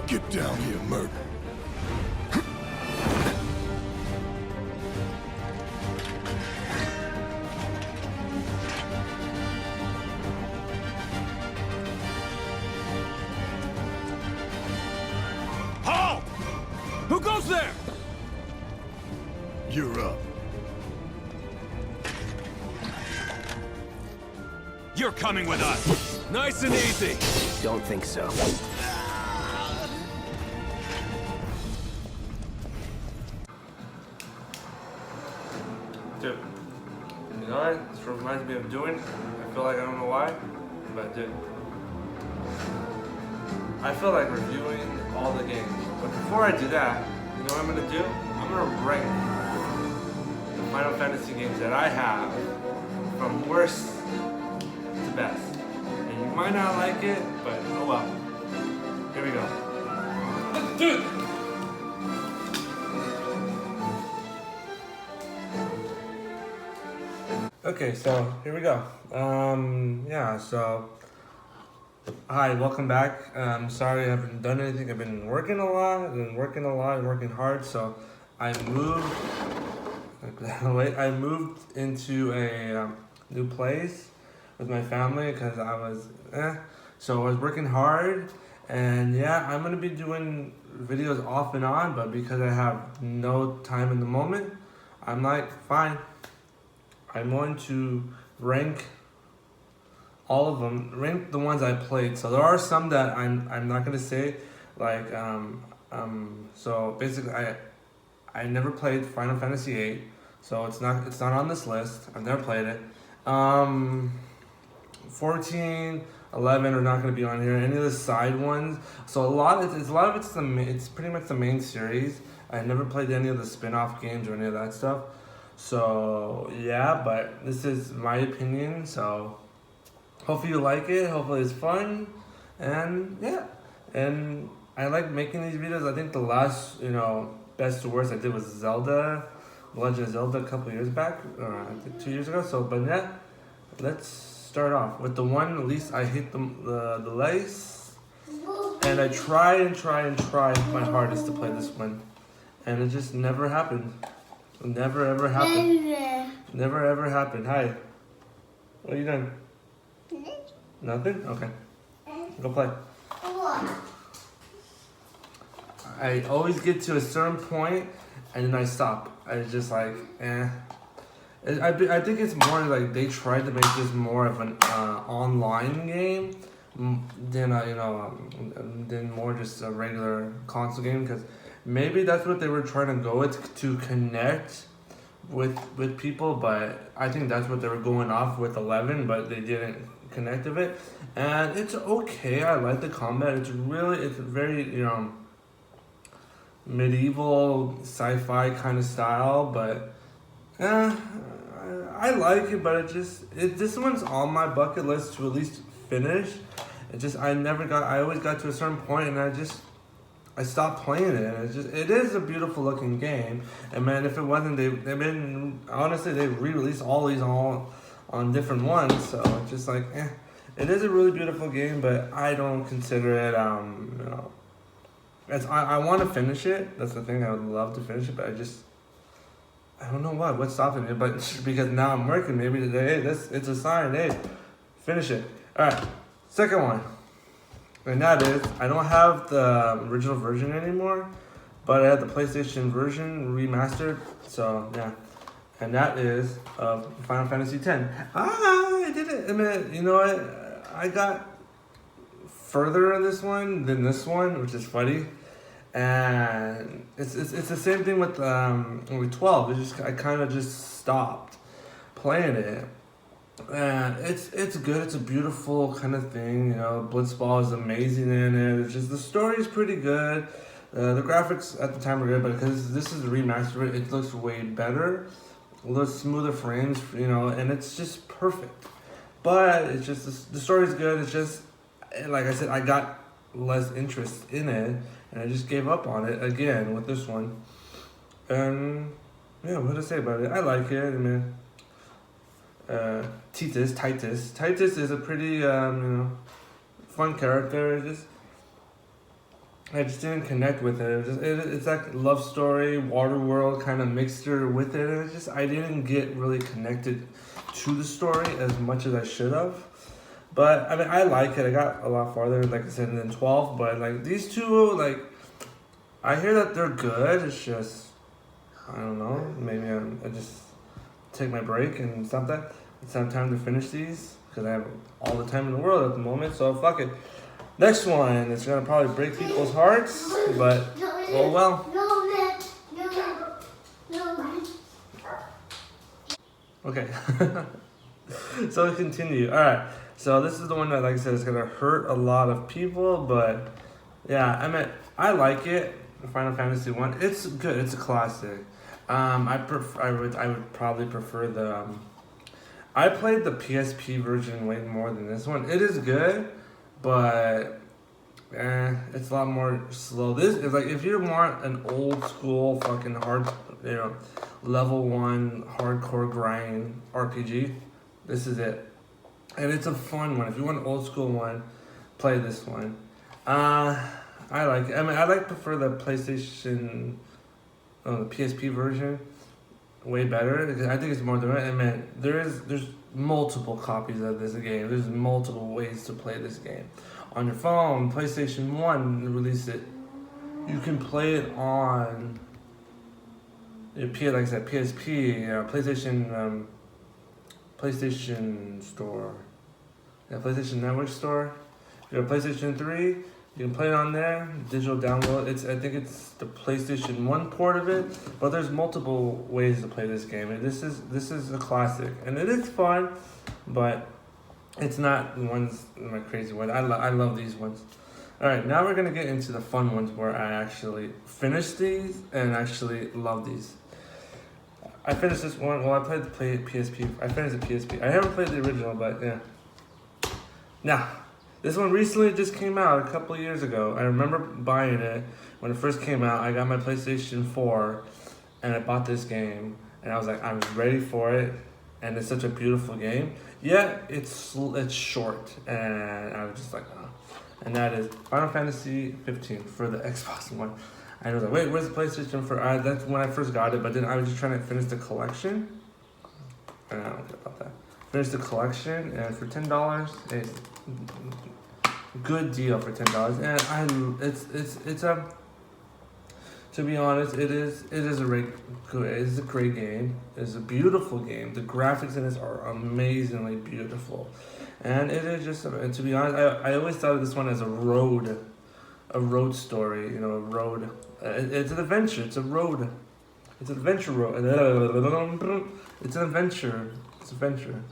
Get down here, Merc. Halt! Who goes there? You're up. You're coming with us. Nice and easy. Don't think so. Dude, you know what this reminds me of doing? I feel like I don't know why, but dude. I feel like reviewing all the games. But before I do that, you know what I'm gonna do? I'm gonna rank the Final Fantasy games that I have from worst to best. And you might not like it, but oh well. Here we go. Dude! Okay, so here we go. Hi, welcome back. Sorry I haven't done anything. I've been working a lot, and working hard, so I moved, into a new place with my family because I was, so I was working hard, and yeah, I'm going to be doing videos off and on, but because I have no time in the moment, I'm like, fine. I'm going to rank all of them, rank the ones I played. So there are some that I'm not gonna say, like so basically I never played Final Fantasy VIII, so it's not on this list. I've never played it. 14, 11 are not gonna be on here. Any of the side ones. So a lot of it's pretty much the main series. I never played any of the spin-off games or any of that stuff. So yeah, but this is my opinion, so hopefully you like it, hopefully it's fun, and yeah, and I like making these videos. I think the last, best to worst I did was Zelda, Legend of Zelda a couple years back, I think 2 years ago, so, but yeah, let's start off with the one, at least I hate the lace, and I try my hardest to play this one, and it just never happened. Never ever happened. Never ever happened. Hi. What are you doing? Nothing? Okay. Go play. I always get to a certain point and then I stop. I just like, I think it's more like they tried to make this more of an online game than than more just a regular console game, because maybe that's what they were trying to go with, to connect with people, but I think that's what they were going off with 11, but they didn't connect with it. And it's okay. I like the combat. It's very, medieval sci-fi kind of style, but I like it, but this one's on my bucket list to at least finish. I always got to a certain point and I stopped playing it. It is a beautiful looking game, and man, if it wasn't, they re-released all these on different ones, so it's just like, it is a really beautiful game, but I don't consider it, I want to finish it. That's the thing. I would love to finish it, but I don't know what's stopping me, but because now I'm working, maybe today, it's a sign, hey, finish it. All right, second one. And that is, I don't have the original version anymore, but I have the PlayStation version remastered, so yeah. And that is Final Fantasy X. I did it. I mean, you know what? I got further in this one than this one, which is funny. And it's the same thing with 12. I kind of just stopped playing it. And it's good. It's a beautiful kind of thing, Blitzball is amazing in it. It's just the story is pretty good. The graphics at the time were good, but because this is a remaster, it looks way better. A little smoother frames, and it's just perfect. But it's just the story's good. It's just, like I said, I got less interest in it, and I just gave up on it again with this one. And yeah, what to say about it? I like it. I mean, Titus is a pretty fun character. I just didn't connect with it. It's like love story, water world kind of mixture with it. And it's just I didn't get really connected to the story as much as I should have. But I mean, I like it. I got a lot farther, like I said, than 12. But like these two, like I hear that they're good. It's just I don't know. Maybe I just take my break and stop that. It's not time to finish these because I have all the time in the world at the moment. So fuck it. Next one, it's gonna probably break people's hearts, but oh well. Okay. So we continue. Alright. So this is the one that, like I said, is gonna hurt a lot of people, but yeah, I mean, I like it. Final Fantasy 1. It's good. It's a classic. I would probably prefer the. I played the PSP version way more than this one. It is good, but it's a lot more slow. This is like if you want an old school fucking hard, level 1 hardcore grind RPG, this is it, and it's a fun one. If you want an old school one, play this one. I like it. I mean, prefer the PlayStation, the PSP version, way better. I think it's more direct. I mean, there's multiple copies of this game. There's multiple ways to play this game. On your phone, PlayStation 1 released it. You can play it on your like I said, PSP, PlayStation Store, PlayStation Network Store. If you have PlayStation 3, you can play it on there, digital download. I think it's the PlayStation 1 port of it, but there's multiple ways to play this game. And this is a classic, and it is fun, but it's not my crazy one. I love these ones. All right, now we're gonna get into the fun ones where I actually finished these and actually love these. I finished this one. Well, I played the PSP. I finished the PSP. I haven't played the original, but yeah. Now, this one recently just came out a couple of years ago. I remember buying it when it first came out. I got my PlayStation 4, and I bought this game, and I was like, I was ready for it, and it's such a beautiful game. Yeah, it's short, and I was just like, oh. And that is Final Fantasy 15 for the Xbox One. I was like, wait, where's the PlayStation for? That's when I first got it, but then I was just trying to finish the collection. And I don't care about that. Finish the collection, and for $10, it's a good deal for $10. And it's a. To be honest, it is a great game. It's a beautiful game. The graphics in it are amazingly beautiful, and it is just. And to be honest, I always thought of this one as a road story. A road. It's an adventure. It's a road. It's an adventure road. It's an adventure. It's adventure.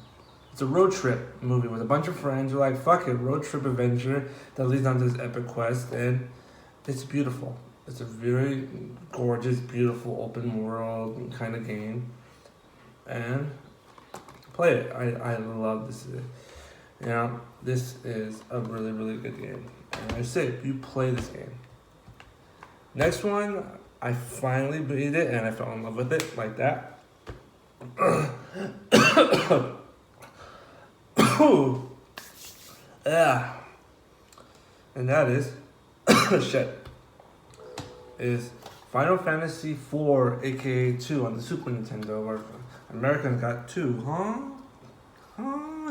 It's a road trip movie with a bunch of friends. You're like, fuck it, road trip adventure that leads on to this epic quest, and it's beautiful. It's a very gorgeous, beautiful, open world kind of game. And play it. I love this. This is a really, really good game. And I say, you play this game. Next one, I finally beat it and I fell in love with it like that. Yeah. And that is, is Final Fantasy 4, aka 2 on the Super Nintendo, where Americans got 2. Huh?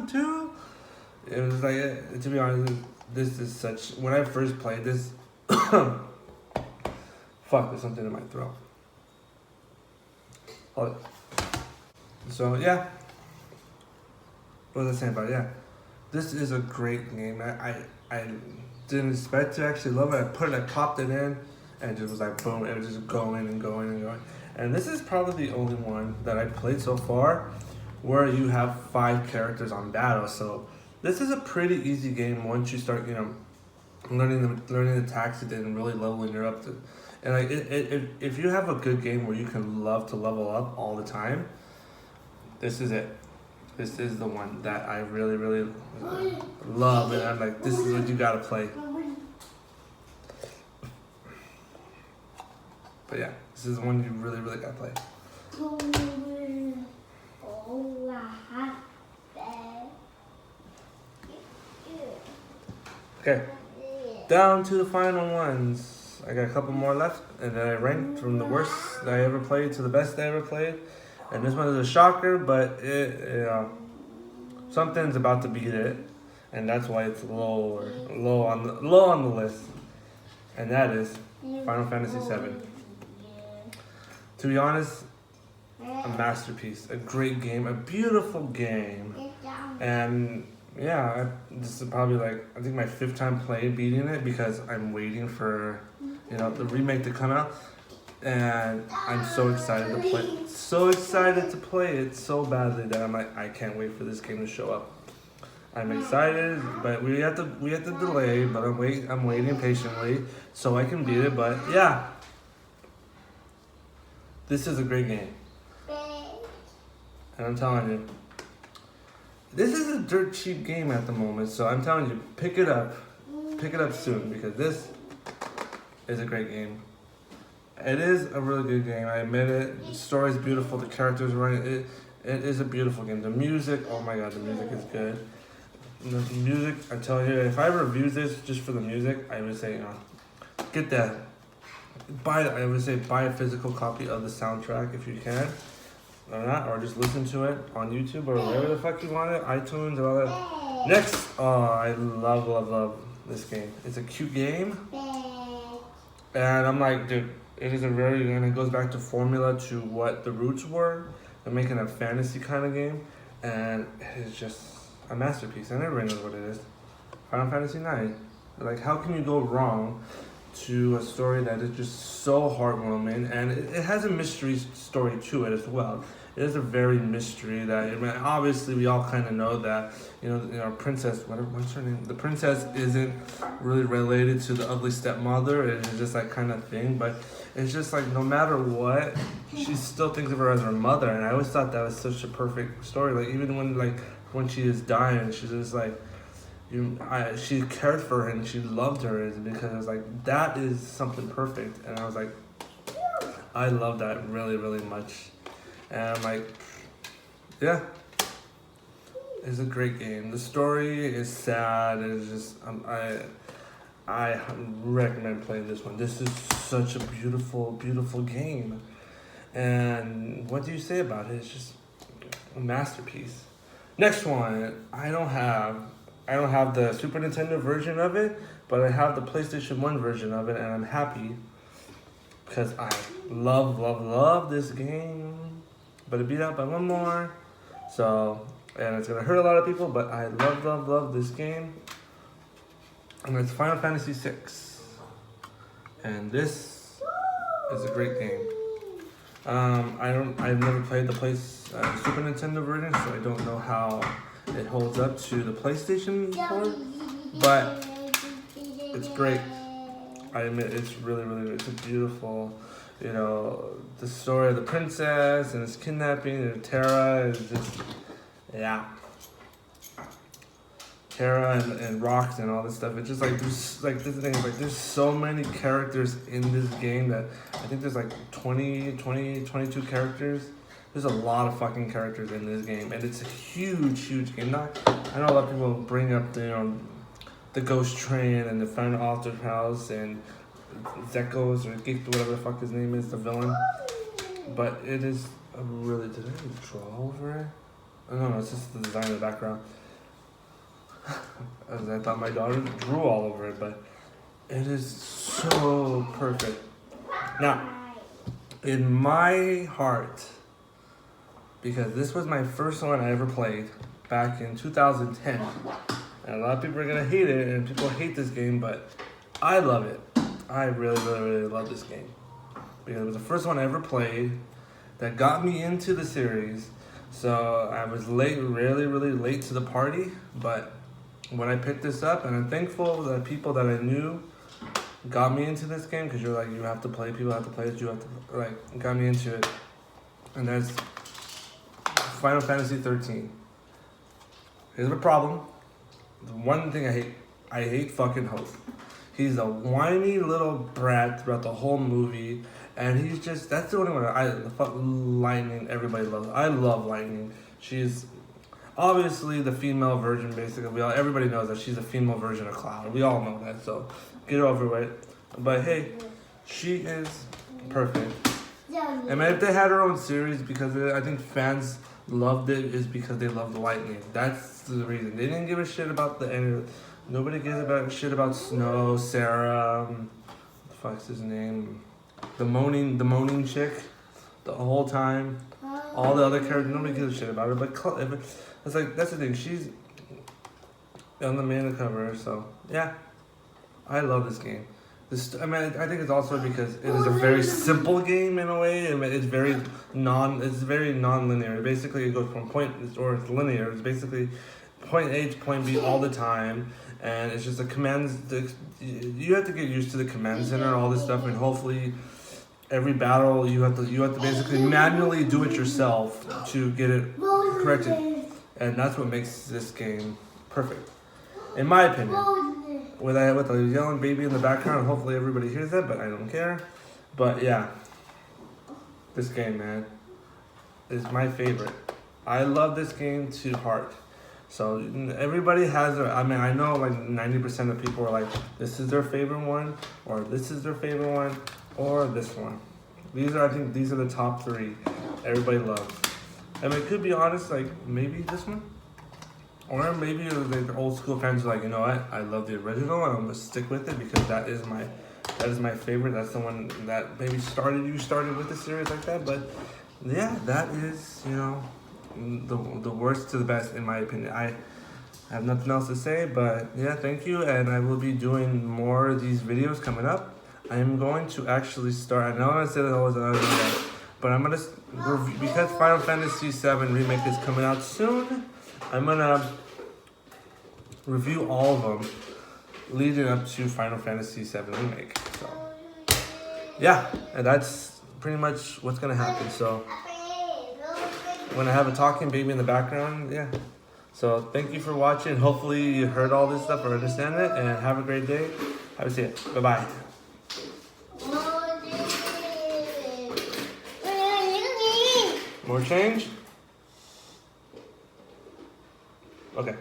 2? It was like, to be honest, this is such, when I first played this, fuck, there's something in my throat. Hold it. So, yeah. What was I saying about it? Yeah. This is a great game. I didn't expect to actually love it. I popped it in, and it just was like, boom, it was just going and going and going. And this is probably the only one that I played so far where you have 5 characters on battle. So this is a pretty easy game once you start, learning the tactics and really leveling her up to. And like, if you have a good game where you can love to level up all the time, this is it. This is the one that I really, really love, and I'm like, this is what you gotta play. But yeah, this is the one you really, really gotta play. Okay, down to the final ones. I got a couple more left, and then I ranked from the worst that I ever played to the best I ever played. And this one is a shocker, but something's about to beat it, and that's why it's low on the list. And that is Final Fantasy VII. To be honest, a masterpiece, a great game, a beautiful game, and yeah, this is probably like I think my 5th time beating it because I'm waiting for the remake to come out, and I'm so excited to play. So excited to play it so badly that I'm like I can't wait for this game to show up. I'm excited, but we have to delay. But I'm waiting patiently so I can beat it. But yeah, this is a great game, and I'm telling you, this is a dirt cheap game at the moment. So I'm telling you, pick it up soon because this is a great game. It is a really good game. I admit it. The story's beautiful. The characters are running. It is a beautiful game. The music, oh my god, the music is good. The music, I tell you, if I review this just for the music, I would say, get that. I would say buy a physical copy of the soundtrack if you can, or just listen to it on YouTube or wherever the fuck you want it, iTunes and all that. Next, I love this game. It's a cute game, and I'm like, dude, it is and it goes back to formula to what the roots were. They're making a fantasy kind of game, and it's just a masterpiece. And everybody knows what it is. Final Fantasy IX. Like, how can you go wrong to a story that is just so heartwarming, and it has a mystery story to it as well. It is a very mystery that, obviously we all kind of know that, princess, what's her name? The princess isn't really related to the ugly stepmother. It's just that kind of thing, but it's just like no matter what, she still thinks of her as her mother, and I always thought that was such a perfect story. Like even when she is dying, she's just like, she cared for her and she loved her, is because it was like that is something perfect, and I was like, I love that really, really much, and I'm like, yeah, it's a great game. The story is sad. It's just I recommend playing this one. This is such a beautiful, beautiful game, and what do you say about it? It's just a masterpiece. Next one, I don't have the Super Nintendo version of it, but I have the PlayStation 1 version of it, and I'm happy because I love this game. But it beat out by one more, and it's gonna hurt a lot of people, but I love this game, and it's Final Fantasy VI, and this is a great game. I've never played the Super Nintendo version, so I don't know how it holds up to the PlayStation port, but it's great. I admit it's really, really, it's a beautiful, the story of the princess and his kidnapping and Terra is just, yeah. Terra and Rox and all this stuff. It's just like, there's so many characters in this game that I think there's like 22 characters. There's a lot of fucking characters in this game, and it's a huge game. I know a lot of people bring up the Ghost Train and the Final Altar House and Zekos or Geek, whatever the fuck his name is, the villain. But it is a really, did I draw over it? Oh, no, it's just the design of the background. As I thought my daughter drew all over it, but it is so perfect. Now, in my heart, because this was my first one I ever played back in 2010, and a lot of people are gonna hate it, and people hate this game, but I love it. I really, really, really love this game because it was the first one I ever played that got me into the series. So I was really, really late to the party, but when I picked this up, and I'm thankful that people that I knew got me into this game, because you're like, you have to play, people have to play it, you have to, like, got me into it. And that's Final Fantasy 13. Here's the problem. The one thing I hate fucking Hope. He's a whiny little brat throughout the whole movie, and he's just, that's the only one. Lightning, everybody loves. I love Lightning. She's obviously the female version, basically. Everybody knows that she's a female version of Cloud. We all know that, so get over it. But hey, She is perfect. I mean, if they had her own series, because I think fans loved it, is because they loved Lightning. That's the reason. They didn't give a shit about the end. Nobody gives a shit about Snow, Sarah, what the fuck's his name? The moaning chick, the whole time. All the other characters, nobody gives a shit about her. But it's like, that's the thing. She's on the main cover, so yeah. I love this game. I mean, I think it's also because it is a very simple game in a way. I mean, it's very non-linear. Basically, it goes from it's linear. It's basically point A to point B all the time, and it's just the commands. You have to get used to the command center and all this stuff, and hopefully, every battle you have to basically manually do it yourself to get it corrected, and that's what makes this game perfect, in my opinion. With a yelling baby in the background, hopefully everybody hears that, but I don't care. But yeah, this game, man, is my favorite. I love this game to heart. So everybody has I mean, I know like 90% of people are like, this is their favorite one, or this is their favorite one, or this one. I think these are the top three everybody loves. I mean, could be honest, like maybe this one. Or maybe the old school fans are like, you know what, I love the original and I'm gonna stick with it because that is my favorite. That's the one that maybe started with the series like that. But yeah, that is, you know, the worst to the best in my opinion. I have nothing else to say, but yeah, thank you, and I will be doing more of these videos coming up. I am going to actually start, I know I said it always another video, but I'm gonna review, because Final Fantasy VII Remake is coming out soon. I'm gonna review all of them leading up to Final Fantasy VII Remake. So, yeah, and that's pretty much what's gonna happen. So, when I have a talking baby in the background, yeah. So, thank you for watching. Hopefully, you heard all this stuff or understand it, and have a great day. Have a see it. Bye bye. More change? Okay.